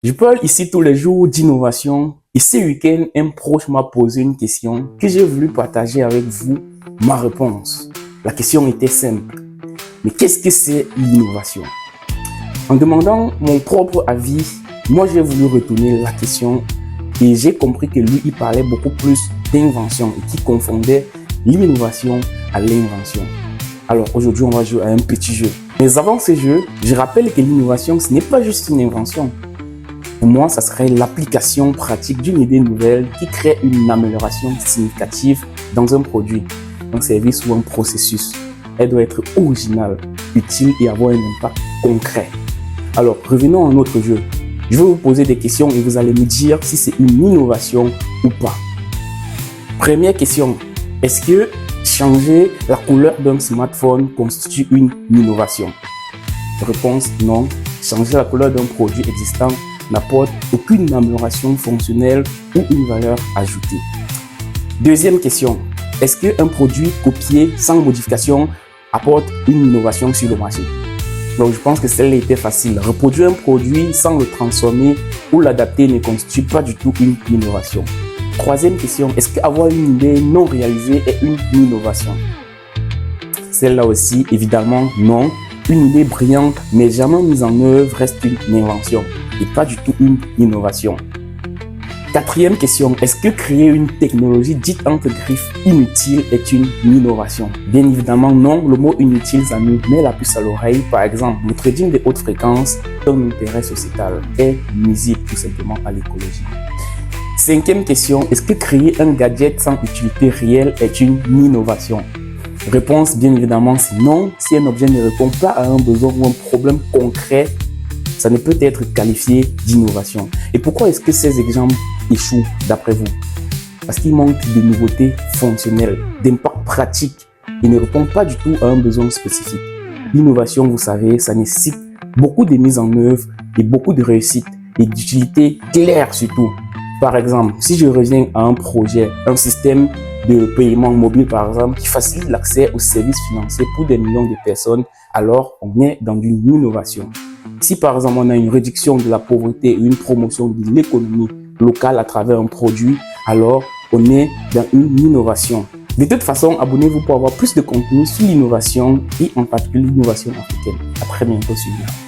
Je parle ici tous les jours d'innovation et ce week-end, un proche m'a posé une question que j'ai voulu partager avec vous ma réponse. La question était simple. Mais qu'est-ce que c'est l'innovation? En demandant mon propre avis, moi j'ai voulu retourner la question et j'ai compris que lui, il parlait beaucoup plus d'invention et qu'il confondait l'innovation à l'invention. Alors aujourd'hui, on va jouer à un petit jeu. Mais avant ce jeu, je rappelle que l'innovation, ce n'est pas juste une invention. Pour moi, ça serait l'application pratique d'une idée nouvelle qui crée une amélioration significative dans un produit, un service ou un processus. Elle doit être originale, utile et avoir un impact concret. Alors, revenons à notre jeu. Je vais vous poser des questions et vous allez me dire si c'est une innovation ou pas. Première question. Est-ce que changer la couleur d'un smartphone constitue une innovation? Réponse non. Changer la couleur d'un produit existant n'apporte aucune amélioration fonctionnelle ou une valeur ajoutée. Deuxième question. Est-ce qu'un produit copié sans modification apporte une innovation sur le marché? Donc je pense que celle-là était facile. Reproduire un produit sans le transformer ou l'adapter ne constitue pas du tout une innovation. Troisième question. Est-ce qu'avoir une idée non réalisée est une innovation? Celle-là aussi, évidemment, non. Une idée brillante mais jamais mise en œuvre reste une invention et pas du tout une innovation. Quatrième question, est-ce que créer une technologie dite entre griffes inutile est une innovation? Bien évidemment non, le mot inutile ça nous met la puce à l'oreille. Par exemple, le trading de haute fréquence d'un intérêt sociétal est nuisible tout simplement à l'écologie. Cinquième question, est-ce que créer un gadget sans utilité réelle est une innovation? Réponse bien évidemment c'est non. Si un objet ne répond pas à un besoin ou un problème concret, ça ne peut être qualifié d'innovation. Et pourquoi est-ce que ces exemples échouent d'après vous? Parce qu'ils manquent de nouveautés fonctionnelles, d'impact pratique et ne répondent pas du tout à un besoin spécifique. L'innovation, vous savez, ça nécessite beaucoup de mise en œuvre et beaucoup de réussite et d'utilité claire surtout. Par exemple, si je reviens à un projet, un système de paiement mobile par exemple, qui facilite l'accès aux services financiers pour des millions de personnes, alors on est dans une innovation. Si par exemple on a une réduction de la pauvreté et une promotion de l'économie locale à travers un produit, alors on est dans une innovation. De toute façon, abonnez-vous pour avoir plus de contenu sur l'innovation et en particulier l'innovation africaine. À très bientôt sur YouTube.